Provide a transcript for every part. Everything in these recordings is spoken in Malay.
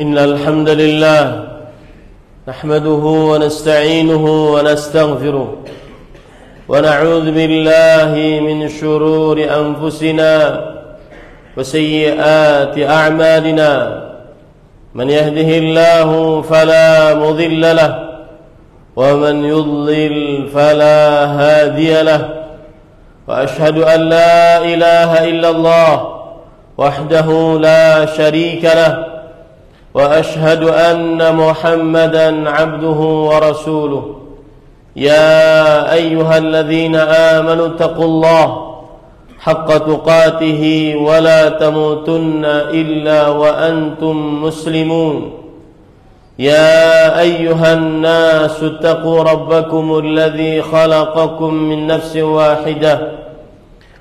إن الحمد لله نحمده ونستعينه ونستغفره ونعوذ بالله من شرور أنفسنا وسيئات أعمالنا من يهده الله فلا مضل له ومن يضلل فلا هادي له وأشهد أن لا إله إلا الله وحده لا شريك له وأشهد أن محمدا عبده ورسوله يا أيها الذين آمنوا اتقوا الله حق تقاته ولا تموتن إلا وأنتم مسلمون يا أيها الناس اتقوا ربكم الذي خلقكم من نفس واحدة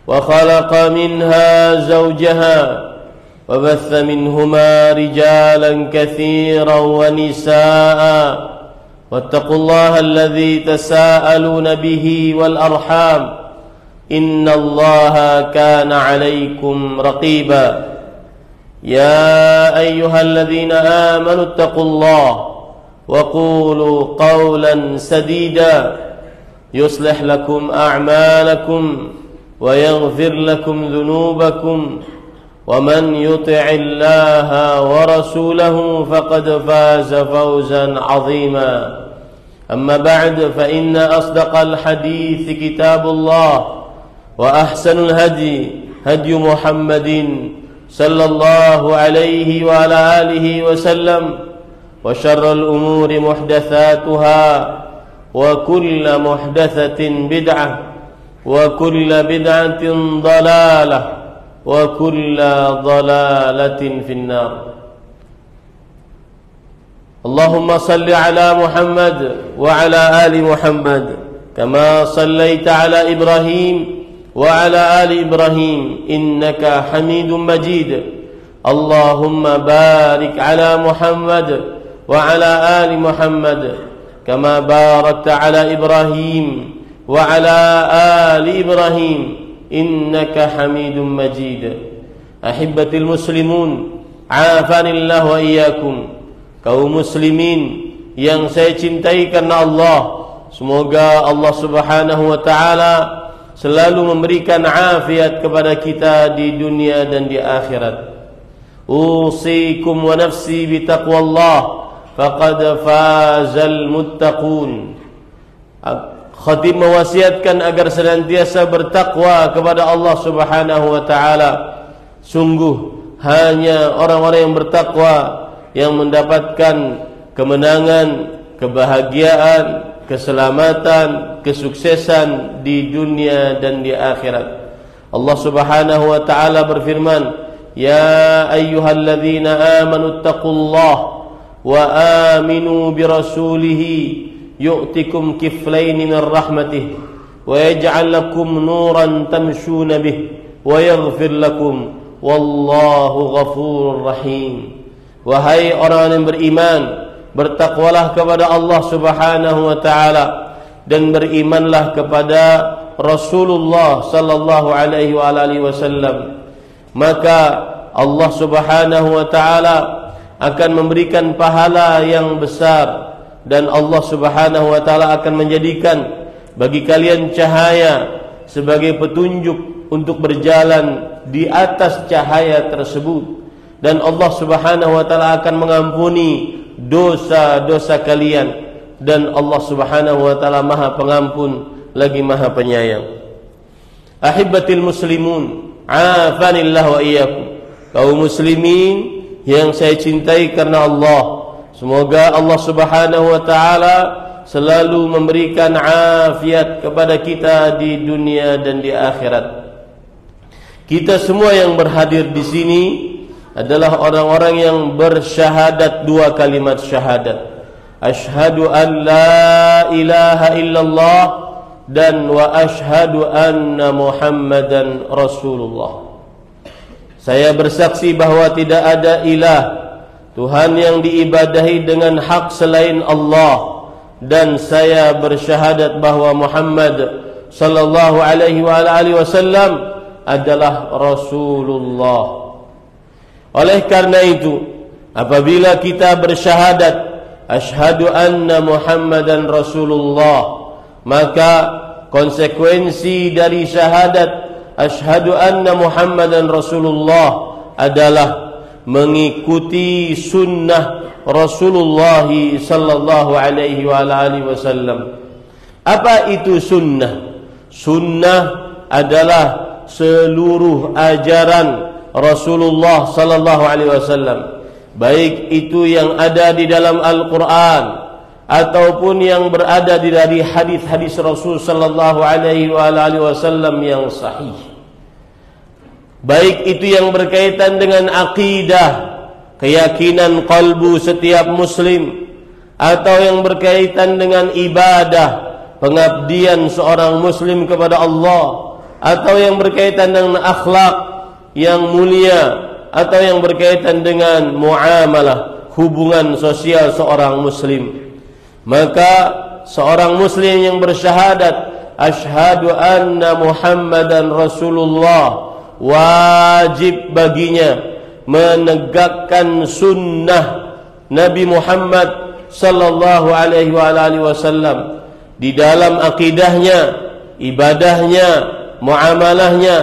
وخلق منها زوجها وبث منهما رجالا كثيرا ونساء واتقوا الله الذي تساءلون به والأرحام إن الله كان عليكم رقيبا يا أيها الذين آمنوا اتقوا الله وقولوا قولا سديدا يصلح لكم أعمالكم ويغفر لكم ذنوبكم ومن يطع الله ورسوله فقد فاز فوزا عظيما أما بعد فإن أصدق الحديث كتاب الله وأحسن الهدي هدي محمد صلى الله عليه وعلى آله وسلم وشر الأمور محدثاتها وكل محدثة بدعة وكل بدعة ضلالة وكل ضلالة في النار. اللهم صل على محمد وعلى آل محمد كما صليت على إبراهيم وعلى آل إبراهيم إنك حميد مجيد. اللهم بارك على محمد وعلى آل محمد كما باركت على إبراهيم وعلى آل إبراهيم إنك حميد مجيد. أحبتي المسlimun, عافانillah wa iyyakum. Kaum muslimin yang saya cintai karena Allah, semoga Allah Subhanahu wa taala selalu memberikan afiat kepada kita di dunia dan di akhirat. Usikum wa nafsi bitaqwallah faqad fazal muttaqun. khatib mewasiatkan agar senantiasa bertakwa kepada Allah Subhanahu wa taala. Sungguh hanya orang-orang yang bertakwa yang mendapatkan kemenangan, kebahagiaan, keselamatan, kesuksesan di dunia dan di akhirat. Allah Subhanahu wa taala berfirman, "Ya ayyuhalladzina amanu taqullaha wa aminu birasulihi yu'tikum kiflaini min rahmatih wa yaj'al lakum nuran tamshuna bih wa yaghfir lakum wallahu ghafurur rahim." Wahai orang yang beriman, bertakwalah kepada Allah Subhanahu wa taala dan berimanlah kepada Rasulullah sallallahu alaihi wa alihi wasallam. Maka Allah Subhanahu wa taala akan memberikan pahala yang besar, dan Allah Subhanahu wa taala akan menjadikan bagi kalian cahaya sebagai petunjuk untuk berjalan di atas cahaya tersebut, dan Allah Subhanahu wa taala akan mengampuni dosa-dosa kalian, dan Allah Subhanahu wa taala Maha Pengampun lagi Maha Penyayang. Ahibbatil muslimun, afanillah wa iyyakum. Kaum muslimin yang saya cintai karena Allah, semoga Allah Subhanahu wa taala selalu memberikan afiat kepada kita di dunia dan di akhirat. Kita semua yang berhadir di sini adalah orang-orang yang bersyahadat dua kalimat syahadat. Asyhadu an la ilaha illallah dan wa asyhadu anna Muhammadan Rasulullah. Saya bersaksi bahwa tidak ada ilah, Tuhan yang diibadahi dengan hak selain Allah, dan saya bersyahadat bahwa Muhammad sallallahu alaihi wa alihi wasallam adalah Rasulullah. Oleh karena itu, apabila kita bersyahadat asyhadu anna Muhammadan Rasulullah, maka konsekuensi dari syahadat asyhadu anna Muhammadan Rasulullah adalah mengikuti sunnah Rasulullah sallallahu alaihi wa alihi wasallam. Apa itu sunnah? Sunnah adalah seluruh ajaran Rasulullah sallallahu alaihi wasallam, baik itu yang ada di dalam Al-Quran ataupun yang berada di dari hadis-hadis Rasul sallallahu alaihi wasallam yang sahih. Baik itu yang berkaitan dengan akidah, keyakinan qalbu setiap muslim, atau yang berkaitan dengan ibadah, pengabdian seorang muslim kepada Allah, atau yang berkaitan dengan akhlak yang mulia, atau yang berkaitan dengan muamalah, hubungan sosial seorang muslim. Maka seorang muslim yang bersyahadat asyhadu anna Muhammadan Rasulullah, wajib baginya menegakkan sunnah Nabi Muhammad sallallahu alaihi wasallam di dalam akidahnya, ibadahnya, muamalahnya,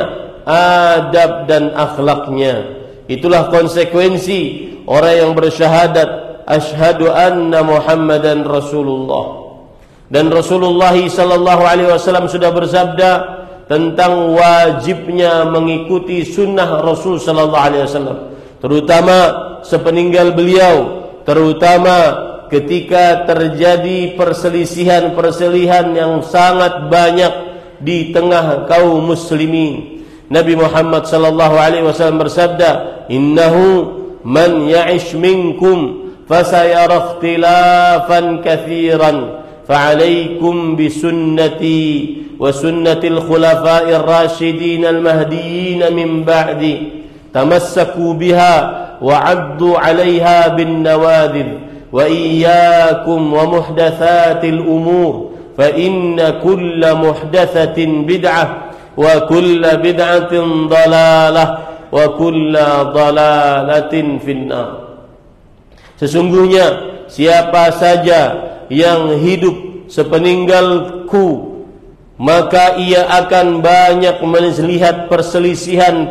adab dan akhlaknya. Itulah konsekuensi orang yang bersyahadat asyhadu anna Muhammadan Rasulullah. Dan Rasulullah sallallahu alaihi wasallam sudah bersabda tentang wajibnya mengikuti sunnah Rasul sallallahu alaihi wasallam, terutama sepeninggal beliau, terutama ketika terjadi perselisihan yang sangat banyak di tengah kaum muslimin. Nabi Muhammad sallallahu alaihi wasallam bersabda, "Innahu man ya'ish minkum fasayara ikhtilafan katsiran, fa'alaikum bisunnati wa sunnatil khulafa'ir rasyidin al-mahdiyyin min ba'di, tamassaku biha wa 'addu 'alayha bin nawadhir, wa iyyakum wa muhdatsatil umur, fa inna kulla muhdatsatin bid'ah wa kulla bid'atin dalalah wa kulla dalalatin finnar." Sesungguhnya siapa saja yang hidup sepeninggalku, maka ia akan banyak melihat perselisihan.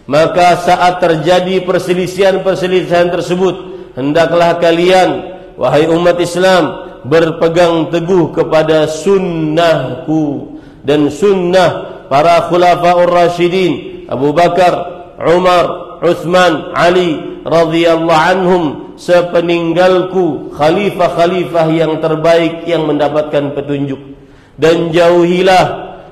Maka saat terjadi perselisihan tersebut, hendaklah kalian wahai umat Islam, berpegang teguh kepada sunnahku dan sunnah para khulafaur rasyidin Abu Bakar, Umar, Uthman, Ali radhiyallahu anhum sepeninggalku, khalifah-khalifah yang terbaik yang mendapatkan petunjuk. Dan jauhilah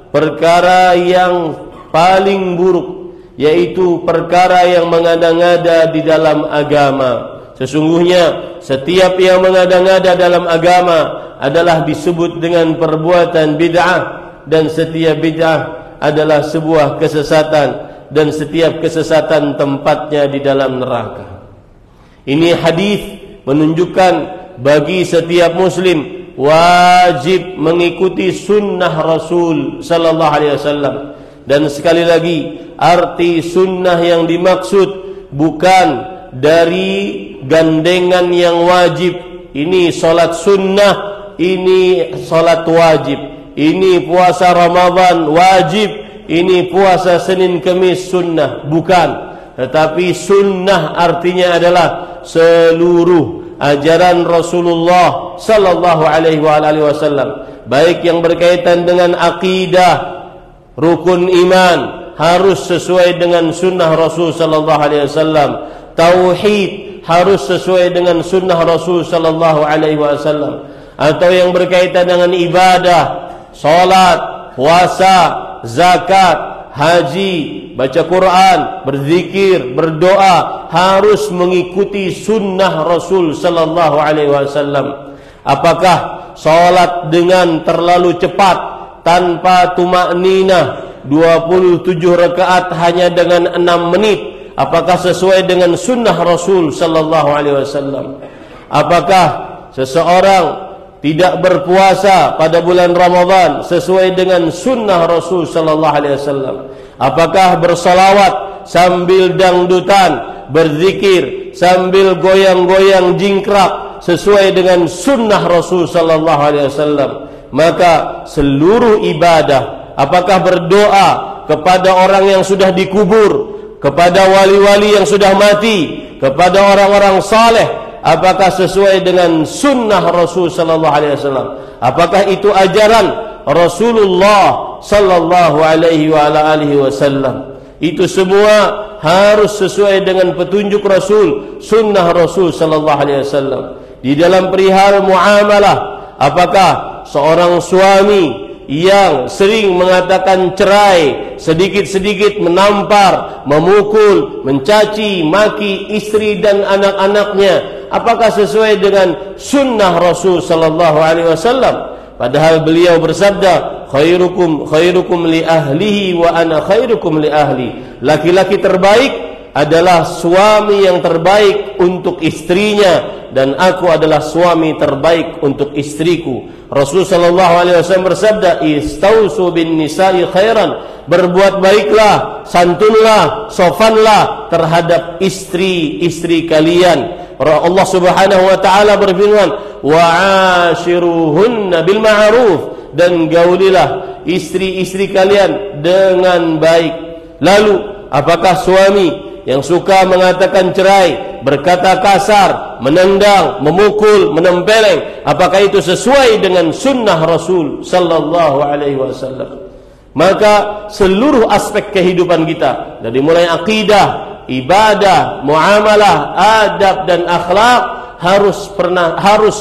perkara yang paling buruk, yaitu perkara yang mengada-ngada di dalam agama. Sesungguhnya setiap yang mengada-ngada dalam agama adalah disebut dengan perbuatan bid'ah, dan setiap bid'ah adalah sebuah kesesatan, dan setiap kesesatan tempatnya di dalam neraka. Ini hadis menunjukkan bagi setiap muslim wajib mengikuti sunnah Rasul sallallahu alaihi wasallam. Dan sekali lagi, arti sunnah yang dimaksud bukan dari gandengan yang wajib. Ini solat sunnah, ini solat wajib, ini puasa Ramadan wajib, ini puasa Senin Kemis sunnah. Bukan. Tetapi sunnah artinya adalah seluruh ajaran Rasulullah sallallahu alaihi wasallam, baik yang berkaitan dengan akidah, rukun iman harus sesuai dengan sunnah Rasul sallallahu alaihi wasallam, tauhid harus sesuai dengan sunnah Rasul sallallahu alaihi wasallam, atau yang berkaitan dengan ibadah, salat, puasa, zakat, haji, baca Quran, berzikir, berdoa, harus mengikuti sunnah Rasul sallallahu alaihi wasallam. Apakah salat dengan terlalu cepat tanpa tumakninah 27 rakaat hanya dengan 6 menit, apakah sesuai dengan sunnah Rasul sallallahu alaihi wasallam? Apakah seseorang tidak berpuasa pada bulan Ramadan sesuai dengan sunnah Rasul sallallahu alaihi wasallam? Apakah bersalawat sambil dangdutan, berzikir sambil goyang-goyang jingkrak sesuai dengan sunnah Rasul sallallahu alaihi wasallam? Maka seluruh ibadah, apakah berdoa kepada orang yang sudah dikubur, kepada wali-wali yang sudah mati, kepada orang-orang saleh, apakah sesuai dengan sunnah Rasul sallallahu alaihi wasallam? Apakah itu ajaran Rasulullah sallallahu alaihi wasallam? Itu semua harus sesuai dengan petunjuk Rasul, sunnah Rasul sallallahu alaihi wasallam. Di dalam perihal muamalah, apakah seorang suami yang sering mengatakan cerai, sedikit-sedikit menampar, memukul, mencaci, maki istri dan anak-anaknya, apakah sesuai dengan sunnah Rasul sallallahu alaihi wasallam? Padahal beliau bersabda, khairukum li ahlihi wa ana khairukum li ahli. Laki-laki terbaik adalah suami yang terbaik untuk istrinya, dan aku adalah suami terbaik untuk istriku. Rasul sallallahu alaihi wasallam bersabda, istausu bin nisa'i khairan, berbuat baiklah, santunlah, sofanlah terhadap istri-istri kalian. Allah Subhanahu wa taala berfirman, wa'ashiruhunna bil ma'ruf, dan gaulilah istri-istri kalian dengan baik. Lalu apakah suami yang suka mengatakan cerai, berkata kasar, menendang, memukul, menempeleng, apakah itu sesuai dengan sunnah Rasul sallallahu alaihi wasallam? Maka seluruh aspek kehidupan kita, dari mulai akidah, ibadah, muamalah, adab dan akhlak harus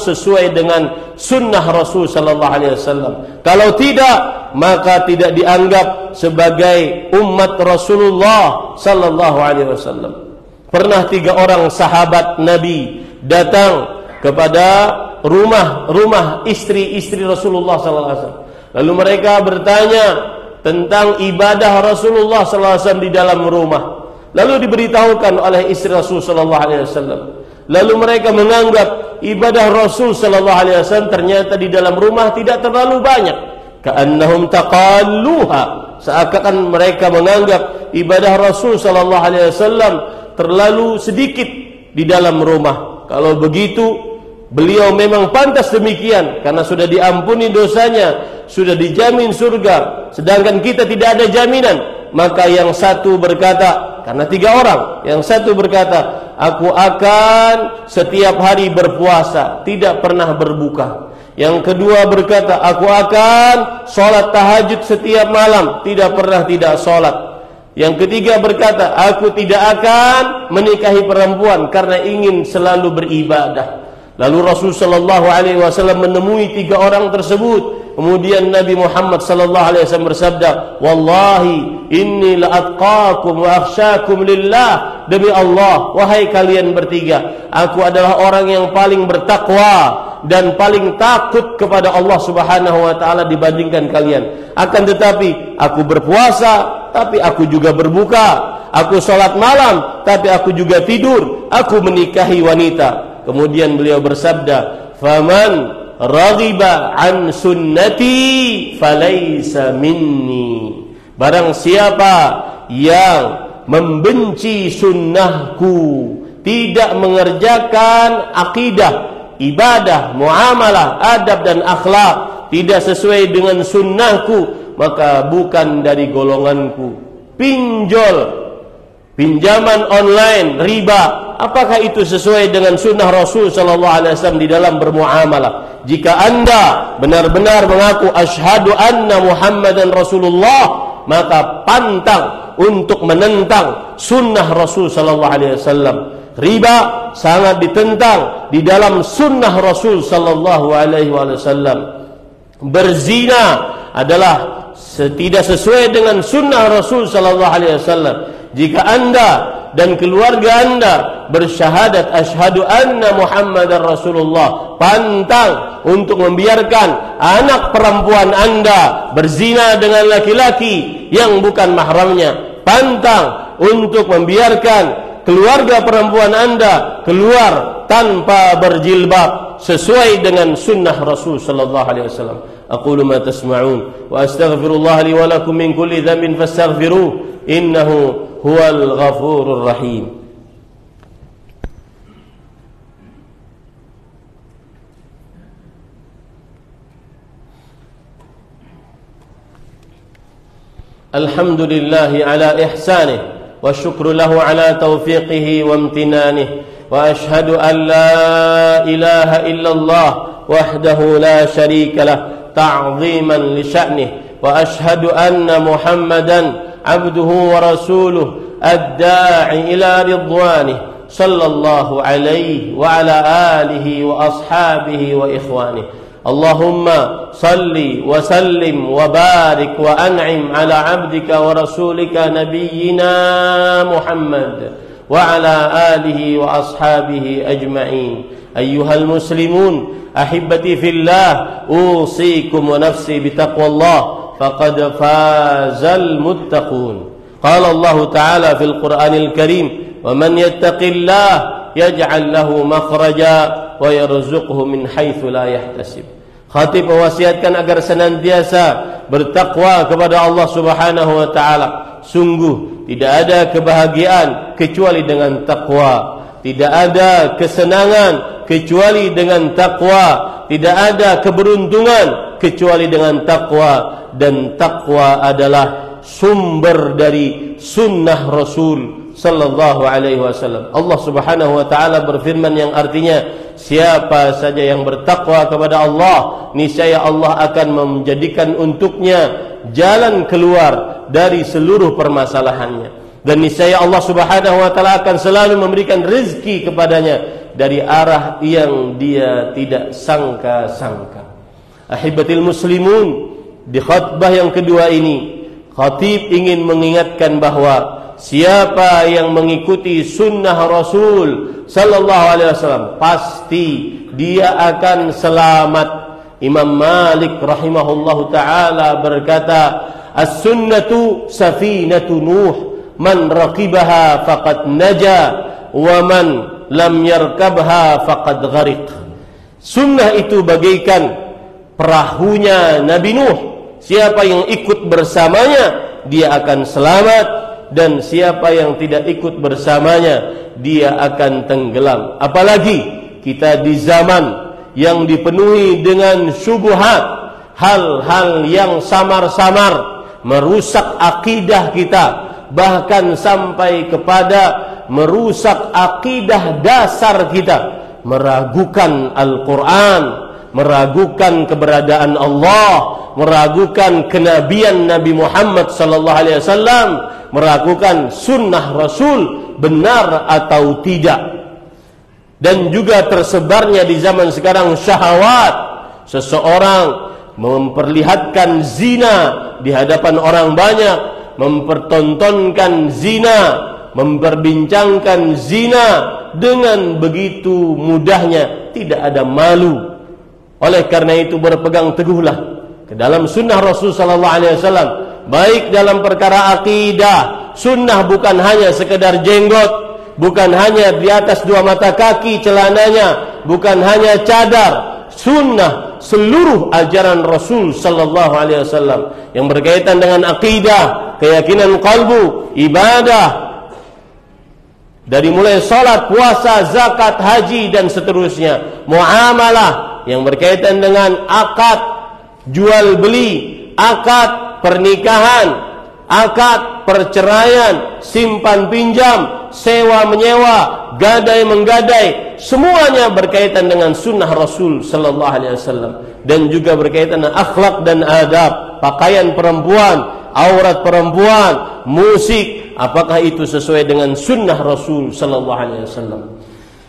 sesuai dengan sunnah Rasul sallallahu alaihi wasallam. Kalau tidak, maka tidak dianggap sebagai umat Rasulullah sallallahu alaihi wasallam. Pernah 3 orang sahabat Nabi datang kepada rumah istri-istri Rasulullah sallallahu alaihi wasallam. Lalu mereka bertanya tentang ibadah Rasulullah sallallahu alaihi wasallam di dalam rumah. Lalu diberitahukan oleh istri Rasul sallallahu alaihi wasallam. Lalu mereka menganggap ibadah Rasul sallallahu alaihi wasallam ternyata di dalam rumah tidak terlalu banyak. Ka'annahum taqalluha, seakan mereka menganggap ibadah Rasul sallallahu alaihi wasallam terlalu sedikit di dalam rumah. Kalau begitu, beliau memang pantas demikian karena sudah diampuni dosanya, sudah dijamin surga, sedangkan kita tidak ada jaminan. maka yang satu berkata, karena 3 orang, yang satu berkata, aku akan setiap hari berpuasa, tidak pernah berbuka. Yang kedua berkata, aku akan sholat tahajud setiap malam, tidak pernah tidak sholat. Yang ketiga berkata, aku tidak akan menikahi perempuan karena ingin selalu beribadah. Lalu Rasulullah SAW menemui 3 orang tersebut. Kemudian Nabi Muhammad SAW bersabda, wallahi inni la'atqakum wa akhsyakum lillah. Demi Allah, wahai kalian bertiga, aku adalah orang yang paling bertakwa dan paling takut kepada Allah Subhanahu wa taala dibandingkan kalian. Akan tetapi aku berpuasa, tapi aku juga berbuka. Aku salat malam, tapi aku juga tidur. Aku menikahi wanita. Kemudian beliau bersabda, faman raghiba an sunnati falaysa minni. Barang siapa yang membenci sunnahku, tidak mengerjakan akidah, ibadah, muamalah, adab dan akhlak, tidak sesuai dengan sunnahku, maka bukan dari golonganku. Pinjol, pinjaman online, riba, apakah itu sesuai dengan sunnah Rasul SAW di dalam bermuamalah? Jika anda benar-benar mengaku asyhadu anna Muhammadan Rasulullah, maka pantang untuk menentang sunnah Rasul SAW. Riba sangat ditentang di dalam sunnah Rasul SAW. Berzina adalah tidak sesuai dengan sunnah Rasul SAW. Jika anda dan keluarga anda bersyahadat asyhadu anna Muhammadar Rasulullah, pantang untuk membiarkan anak perempuan anda berzina dengan laki-laki yang bukan mahramnya. Pantang untuk membiarkan keluarga perempuan anda keluar tanpa berjilbab sesuai dengan sunnah Rasul sallallahu alaihi wasallam. Aqulu ma tasma'un wa astaghfirullah li wa lakum min kulli dhanbin fastaghfiruh innahu huwal ghafurur rahim. Alhamdulillahi ala ihsanih wa syukru lahu ala taufiqihi wa amtinanihi wa ashhadu an la ilaha illallah wahdahu la syarika lah ta'ziman li sya'nih wa ashhadu anna Muhammadan abduhu wa rasuluh ad-da'i ila ridwanih sallallahu alaihi wa ala alihi wa ashabihi wa ikhwanih. Allahumma salli wa sallim wa barik wa an'im ala abdika wa rasulika nabiyyina Muhammad wa ala alihi wa ashabihi ajma'in. Ayyuhal muslimun ahibbati fillah, usikum wa nafsi bitaqwallah, faqad fazal muttaqun. Qala Allah Ta'ala fil Qur'anil Karim, wa man yattaqillah yaj'al lahu makhraja wa yarzuqhu min haitsu la yahtasib. Khatib mewasiatkan agar senantiasa bertakwa kepada Allah Subhanahu wa taala. Sungguh tidak ada kebahagiaan kecuali dengan takwa. Tidak ada kesenangan kecuali dengan takwa. Tidak ada keberuntungan kecuali dengan takwa. Dan takwa adalah sumber dari sunnah Rasul sallallahu alaihi wasallam. Allah Subhanahu wa taala berfirman yang artinya, siapa saja yang bertakwa kepada Allah, niscaya Allah akan menjadikan untuknya jalan keluar dari seluruh permasalahannya. Dan niscaya Allah Subhanahu wa taala akan selalu memberikan rezeki kepadanya dari arah yang dia tidak sangka-sangka. Ahibatil muslimun, di khutbah yang kedua ini khatib ingin mengingatkan bahwa siapa yang mengikuti sunnah Rasul sallallahu alaihi wasallam pasti dia akan selamat. Imam Malik rahimahullahu taala berkata, as-sunnatu safinatu Nuh, man raqibaha faqad naja wa man lam yarkabha faqad gharik. Sunnah itu bagaikan perahunya Nabi Nuh. Siapa yang ikut bersamanya dia akan selamat, dan siapa yang tidak ikut bersamanya dia akan tenggelam. Apalagi kita di zaman yang dipenuhi dengan syubhat, hal-hal yang samar-samar merusak akidah kita, bahkan sampai kepada merusak akidah dasar kita, meragukan Al-Quran, meragukan keberadaan Allah, meragukan kenabian Nabi Muhammad sallallahu alaihi wasallam, meragukan sunnah Rasul benar atau tidak. Dan juga tersebarnya di zaman sekarang syahwat, seseorang memperlihatkan zina di hadapan orang banyak, mempertontonkan zina, memperbincangkan zina dengan begitu mudahnya, tidak ada malu. Oleh karena itu berpegang teguhlah ke dalam sunnah Rasul sallallahu alaihi wasallam, baik dalam perkara akidah. Sunnah bukan hanya sekedar jenggot, bukan hanya di atas 2 mata kaki celananya, bukan hanya cadar. Sunnah seluruh ajaran Rasul sallallahu alaihi wasallam yang berkaitan dengan akidah, keyakinan qalbu, ibadah, dari mulai salat, puasa, zakat, haji dan seterusnya. Muamalah yang berkaitan dengan akad jual beli, akad pernikahan, akad perceraian, simpan pinjam, sewa menyewa, gadai menggadai, semuanya berkaitan dengan sunnah Rasul sallallahu alaihi wasallam. Dan juga berkaitan dengan akhlak dan adab, pakaian perempuan, aurat perempuan, musik, apakah itu sesuai dengan sunnah Rasul sallallahu alaihi wasallam.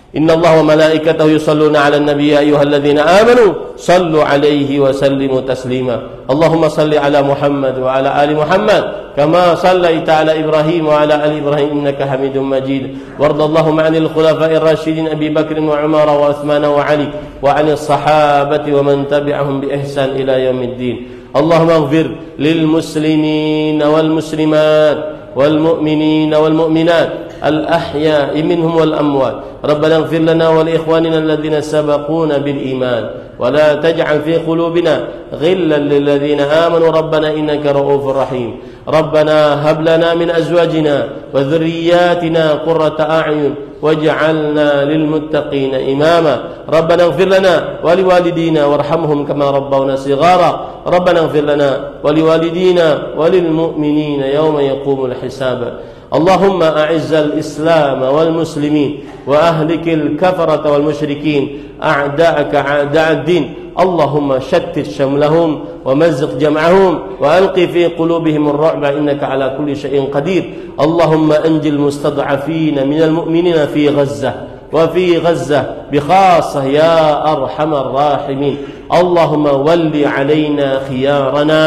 Innallaha wa malaikatahu yusalluna 'alan nabiy ya ayyuhalladzina amanu sallu 'alaihi wa sallimu taslima. Allahumma salli 'ala Muhammad wa 'ala ali Muhammad kama sallaita 'ala Ibrahim wa 'ala ali Ibrahim innaka Hamidum Majid. Wardallahumma 'anil khulafa'ir rasyidin Abi Bakr wa Umar wa Utsman wa Ali wa 'anil sahabati wa man tabi'ahum bi ihsan ila yaumiddin. Allahumma ighfir lil muslimin wal muslimat والمؤمنين والمؤمنات الأحياء منهم والأموات. ربنا اغفر لنا ولإخواننا الذين سبقونا بالإيمان ولا تجعل في قلوبنا غلا للذين آمنوا ربنا إنك رؤوف رحيم. ربنا هب لنا من أزواجنا وذرياتنا قرة أعين واجعلنا للمتقين إماما. ربنا اغفر لنا ولوالدينا وارحمهم كما ربونا صغارا. ربنا اغفر لنا ولوالدينا وللمؤمنين يوم يقوم الحساب. اللهم أعز الإسلام والمسلمين وأهلك الكفرة والمشركين أعداءك أعداء الدين. اللهم شتت شملهم ومزق جمعهم وألق في قلوبهم الرعب إنك على كل شيء قدير. اللهم أنج المستضعفين من المؤمنين في غزة وفي غزة بخاصة يا أرحم الراحمين. اللهم ول علينا خيارنا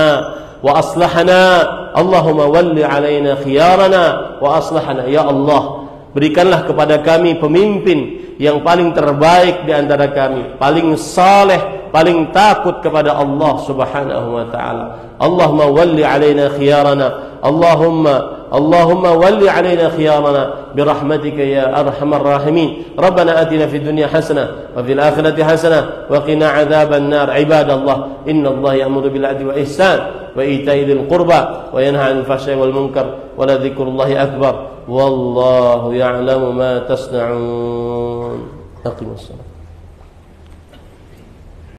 وأصلحنا. اللهم ول علينا خيارنا وأصلحنا. Ya Allah, berikanlah kepada kami pemimpin yang paling terbaik di antara kami, paling saleh, paling takut kepada Allah Subhanahu wa taala. Allahumma walli alaina khiyarana. Allahumma walli alaina khiyarana birahmatika ya arhamar rahimin. Rabbana atina fid dunya hasanah wa fil akhirati hasanah wa qina adzaban nar. Ibadallah, innallaha ya'muru bil 'adli wa ihsan wa ita'i dzil qurba wa yanha 'anil fahsya'i wal munkar wa la dzikrullahi akbar. Wallahu ya'lamu ma tasna'un. Aqimus salat.